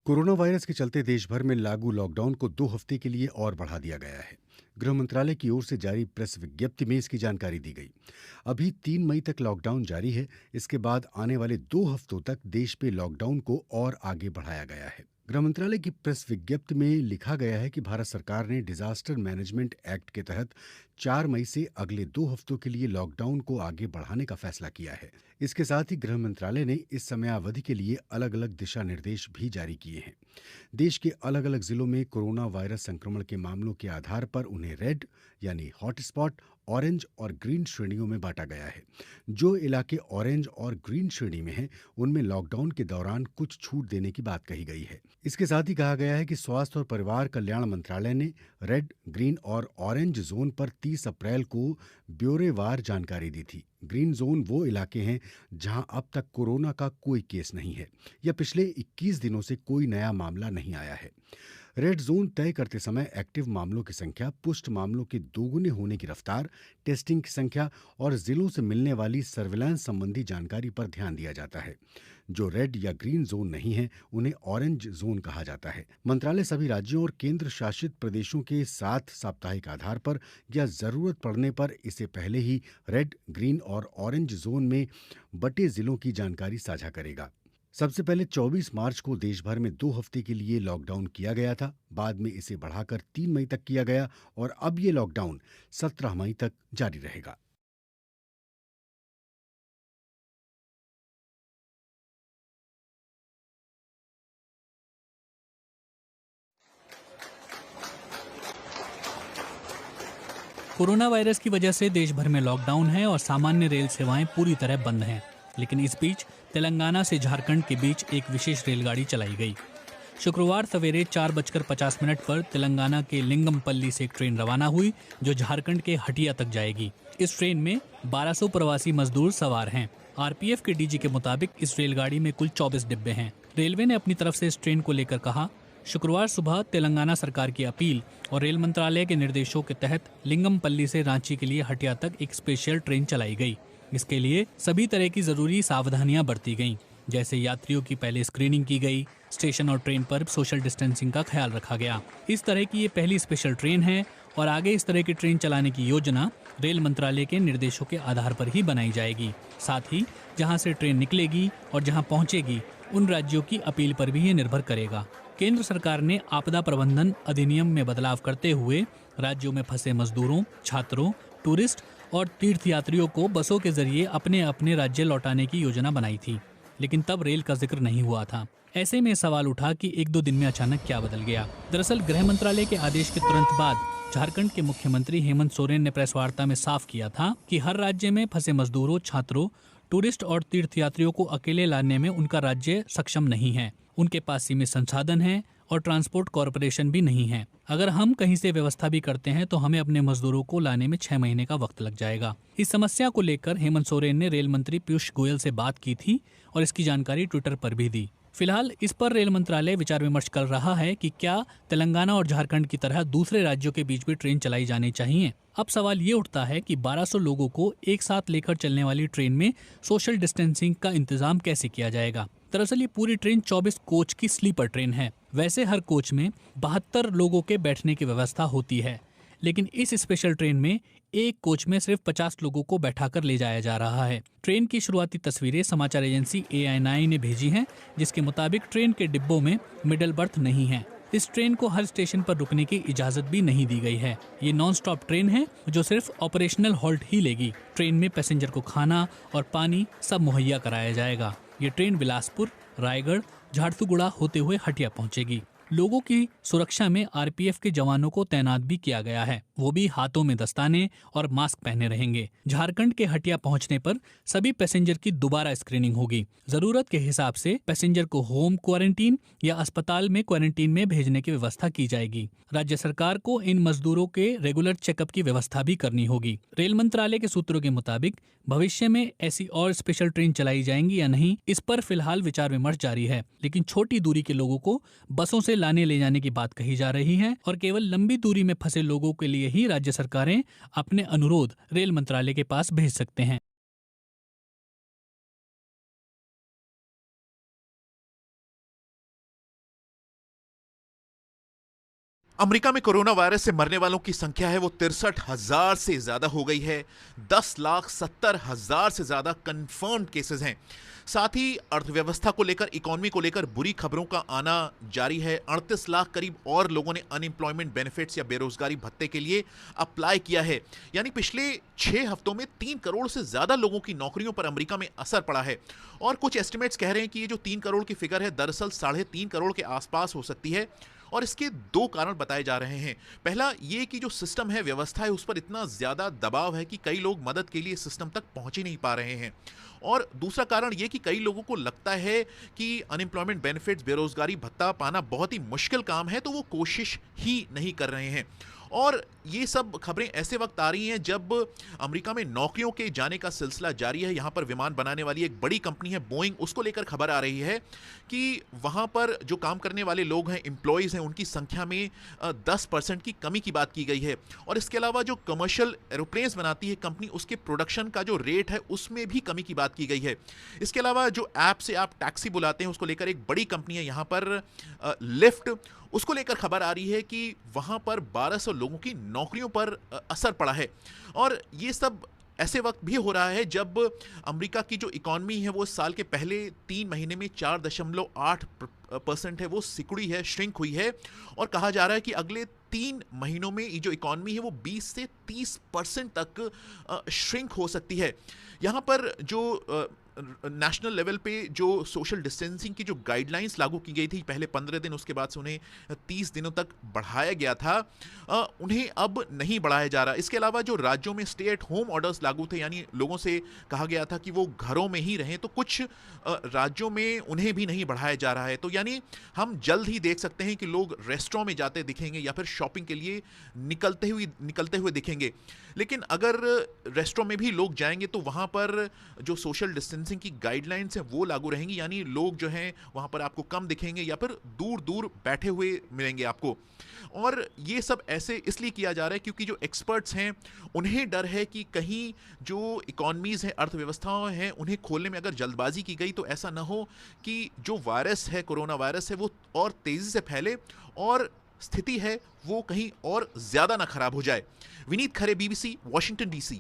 Corona virus के चलते देश भर में लागू लॉकडाउन को 2 हफ्ते के लिए और बढ़ा दिया गया है। गृह मंत्रालय की ओर से जारी प्रेस विज्ञप्ति में इसकी जानकारी दी गई। अभी 3 मई तक लॉकडाउन जारी है। इसके बाद आने वाले 2 हफ्तों तक देश में लॉकडाउन को और आगे बढ़ाया गया है। गृह मंत्रालय की प्रेस विज्ञप्ति में लिखा गया है कि भारत सरकार ने डिजास्टर मैनेजमेंट एक्ट के तहत 4 मई से अगले 2 हफ्तों के लिए लॉकडाउन को आगे बढ़ाने का फैसला किया है। इसके साथ ही गृह मंत्रालय ने इस समयावधि के लिए अलग अलग दिशा निर्देश भी जारी किए हैं। देश के अलग अलग जिलों में कोरोना वायरस संक्रमण के मामलों के आधार पर उन्हें रेड यानी हॉटस्पॉट, ऑरेंज और ग्रीन श्रेणियों में बांटा गया है। जो इलाके ऑरेंज और ग्रीन श्रेणी में हैं, उनमें लॉकडाउन के दौरान कुछ छूट देने की बात कही गई है। इसके साथ ही कहा गया है कि स्वास्थ्य और परिवार कल्याण मंत्रालय ने रेड, ग्रीन और ऑरेंज जोन पर 30 अप्रैल को ब्यौरेवार जानकारी दी थी। ग्रीन जोन वो इलाके हैं जहां अब तक कोरोना का कोई केस नहीं है या पिछले 21 दिनों से कोई नया मामला नहीं आया है। रेड जोन तय करते समय एक्टिव मामलों की संख्या, पुष्ट मामलों के दोगुने होने की रफ्तार, टेस्टिंग की संख्या और जिलों से मिलने वाली सर्विलांस संबंधी जानकारी पर ध्यान दिया जाता है। जो रेड या ग्रीन जोन नहीं है, उन्हें ऑरेंज जोन कहा जाता है। मंत्रालय सभी राज्यों और केंद्र शासित प्रदेशों के साथ साप्ताहिक आधार पर या जरूरत पड़ने पर इससे पहले ही रेड, ग्रीन और ऑरेंज जोन में बटे जिलों की जानकारी साझा करेगा। सबसे पहले 24 मार्च को देश भर में 2 हफ्ते के लिए लॉकडाउन किया गया था। बाद में इसे बढ़ाकर 3 मई तक किया गया और अब ये लॉकडाउन 17 मई तक जारी रहेगा। कोरोना वायरस की वजह से देश भर में लॉकडाउन है और सामान्य रेल सेवाएं पूरी तरह बंद हैं। लेकिन इस बीच तेलंगाना से झारखंड के बीच एक विशेष रेलगाड़ी चलाई गई। शुक्रवार सवेरे 4:50 पर तेलंगाना के लिंगमपल्ली से एक ट्रेन रवाना हुई जो झारखंड के हटिया तक जाएगी। इस ट्रेन में 1200 प्रवासी मजदूर सवार हैं। आरपीएफ के डीजी के मुताबिक इस रेलगाड़ी में कुल 24 डिब्बे हैं। रेलवे ने अपनी तरफ से इस ट्रेन को लेकर कहा, शुक्रवार सुबह तेलंगाना सरकार की अपील और रेल मंत्रालय के निर्देशों के तहत लिंगमपल्ली से रांची के लिए हटिया तक एक स्पेशल ट्रेन चलाई गई। इसके लिए सभी तरह की जरूरी सावधानियां बरती गईं, जैसे यात्रियों की पहले स्क्रीनिंग की गई, स्टेशन और ट्रेन पर सोशल डिस्टेंसिंग का ख्याल रखा गया। इस तरह की ये पहली स्पेशल ट्रेन है और आगे इस तरह की ट्रेन चलाने की योजना रेल मंत्रालय के निर्देशों के आधार पर ही बनाई जाएगी। साथ ही जहां से ट्रेन निकलेगी और जहां पहुंचेगी, उन राज्यों की अपील पर भी ये निर्भर करेगा। केंद्र सरकार ने आपदा प्रबंधन अधिनियम में बदलाव करते हुए राज्यों में फंसे मजदूरों, छात्रों, टूरिस्ट और तीर्थयात्रियों को बसों के जरिए अपने अपने राज्य लौटाने की योजना बनाई थी, लेकिन तब रेल का जिक्र नहीं हुआ था। ऐसे में सवाल उठा कि 1-2 दिन में अचानक क्या बदल गया। दरअसल गृह मंत्रालय के आदेश के तुरंत बाद झारखंड के मुख्यमंत्री हेमंत सोरेन ने प्रेस वार्ता में साफ किया था कि हर राज्य में फंसे मजदूरों, छात्रों, टूरिस्ट और तीर्थयात्रियों को अकेले लाने में उनका राज्य सक्षम नहीं है। उनके पास सीमित संसाधन हैं और ट्रांसपोर्ट कॉरपोरेशन भी नहीं है। अगर हम कहीं से व्यवस्था भी करते हैं तो हमें अपने मजदूरों को लाने में 6 महीने का वक्त लग जाएगा। इस समस्या को लेकर हेमंत सोरेन ने रेल मंत्री पीयूष गोयल से बात की थी और इसकी जानकारी ट्विटर पर भी दी। फिलहाल इस पर रेल मंत्रालय विचार विमर्श कर रहा है कि क्या तेलंगाना और झारखंड की तरह दूसरे राज्यों के बीच भी ट्रेन चलाई जानी चाहिए। अब सवाल ये उठता है कि 1200 लोगों को एक साथ लेकर चलने वाली ट्रेन में सोशल डिस्टेंसिंग का इंतजाम कैसे किया जाएगा। दरअसल ये पूरी ट्रेन 24 कोच की स्लीपर ट्रेन है। वैसे हर कोच में 72 लोगों के बैठने की व्यवस्था होती है, लेकिन इस स्पेशल ट्रेन में एक कोच में सिर्फ 50 लोगों को बैठाकर ले जाया जा रहा है। ट्रेन की शुरुआती तस्वीरें समाचार एजेंसी ANI ने भेजी हैं, जिसके मुताबिक ट्रेन के डिब्बों में मिडल बर्थ नहीं है। इस ट्रेन को हर स्टेशन पर रुकने की इजाजत भी नहीं दी गई है। ये नॉन स्टॉप ट्रेन है जो सिर्फ ऑपरेशनल हॉल्ट ही लेगी। ट्रेन में पैसेंजर को खाना और पानी सब मुहैया कराया जाएगा। ये ट्रेन बिलासपुर, रायगढ़, झारसुगुड़ा होते हुए हटिया पहुंचेगी। लोगों की सुरक्षा में आरपीएफ के जवानों को तैनात भी किया गया है। वो भी हाथों में दस्ताने और मास्क पहने रहेंगे। झारखंड के हटिया पहुंचने पर सभी पैसेंजर की दोबारा स्क्रीनिंग होगी। जरूरत के हिसाब से पैसेंजर को होम क्वारंटीन या अस्पताल में क्वारंटीन में भेजने की व्यवस्था की जाएगी। राज्य सरकार को इन मजदूरों के रेगुलर चेकअप की व्यवस्था भी करनी होगी। रेल मंत्रालय के सूत्रों के मुताबिक भविष्य में ऐसी और स्पेशल ट्रेन चलाई जाएंगी या नहीं, इस पर फिलहाल विचार विमर्श जारी है। लेकिन छोटी दूरी के लोगों को बसों से लाने ले जाने की बात कही जा रही है और केवल लंबी दूरी में फंसे लोगों के लिए ही राज्य सरकारें अपने अनुरोध रेल मंत्रालय के पास भेज सकते हैं। अमेरिका में कोरोना वायरस से मरने वालों की संख्या है वो 63,000 से ज्यादा हो गई है। 10,70,000 से ज्यादा कंफर्म्ड केसेस हैं। साथ ही अर्थव्यवस्था को लेकर, इकोनॉमी को लेकर बुरी खबरों का आना जारी है। 38 लाख करीब और लोगों ने अनएम्प्लॉयमेंट बेनिफिट्स या बेरोजगारी भत्ते के लिए अप्लाई किया है। यानी पिछले 6 हफ्तों में 3 करोड़ से ज्यादा लोगों की नौकरियों पर अमेरिका में असर पड़ा है। और कुछ एस्टिमेट्स कह रहे हैं कि ये जो 3 करोड़ की फिगर है दरअसल 3.5 करोड़ के आसपास हो सकती है। और इसके 2 कारण बताए जा रहे हैं। पहला ये कि जो सिस्टम है, व्यवस्था है, उस पर इतना ज्यादा दबाव है कि कई लोग मदद के लिए सिस्टम तक पहुंच ही नहीं पा रहे हैं। और दूसरा कारण ये कि कई लोगों को लगता है कि अनएम्प्लॉयमेंट बेनिफिट्स, बेरोजगारी भत्ता पाना बहुत ही मुश्किल काम है, तो वो कोशिश ही नहीं कर रहे हैं। और ये सब खबरें ऐसे वक्त आ रही हैं जब अमेरिका में नौकरियों के जाने का सिलसिला जारी है। यहां पर विमान बनाने वाली एक बड़ी कंपनी है बोइंग, उसको लेकर खबर आ रही है कि वहां पर जो काम करने वाले लोग हैं, एम्प्लॉयज हैं, उनकी संख्या में 10% की कमी की बात की गई है। और इसके अलावा जो कमर्शियल एरोप्लेन्स बनाती है कंपनी, उसके प्रोडक्शन का जो रेट है उसमें भी कमी की बात की गई है। इसके अलावा जो ऐप से आप टैक्सी बुलाते हैं, उसको लेकर एक बड़ी कंपनी है यहां पर लिफ्ट, उसको लेकर खबर आ रही है कि वहां पर 1200 लोगों की नौकरियों पर असर पड़ा है। और ये सब ऐसे वक्त भी हो रहा है जब अमेरिका की जो इकॉनमी है वो साल के पहले 3 महीने में 4.8% है, वो सिकुड़ी है, श्रिंक हुई है। और कहा जा रहा है कि अगले 3 महीनों में ये जो इकॉनमी है वो 20 से 30% तक श्रिंक हो सकती है। यहाँ पर जो नेशनल लेवल पे जो सोशल डिस्टेंसिंग की जो गाइडलाइंस लागू की गई थी, पहले 15 दिन, उसके बाद से उन्हें 30 दिनों तक बढ़ाया गया था, उन्हें अब नहीं बढ़ाया जा रहा। इसके अलावा जो राज्यों में स्टे एट होम ऑर्डर्स लागू थे, यानी लोगों से कहा गया था कि वो घरों में ही रहें, तो कुछ राज्यों में उन्हें भी नहीं बढ़ाया जा रहा है। तो यानी हम जल्द ही देख सकते हैं कि लोग रेस्टोरेंट में जाते दिखेंगे या फिर शॉपिंग के लिए निकलते हुए दिखेंगे। लेकिन अगर रेस्टोरेंट में भी लोग जाएंगे तो वहाँ पर जो सोशल डिस्टेंसिंग की गाइडलाइंस हैं वो लागू रहेंगी, यानी लोग जो हैं वहाँ पर आपको कम दिखेंगे या फिर दूर दूर बैठे हुए मिलेंगे आपको। और ये सब ऐसे इसलिए किया जा रहा है क्योंकि जो एक्सपर्ट्स हैं उन्हें डर है कि कहीं जो इकॉनमीज़ हैं, अर्थव्यवस्थाएं हैं, उन्हें खोलने में अगर जल्दबाजी की गई तो ऐसा ना हो कि जो वायरस है, कोरोना वायरस है, वो और तेज़ी से फैले और स्थिति है वो कहीं और ज़्यादा ना खराब हो जाए। विनीत खरे, BBC, वॉशिंगटन DC।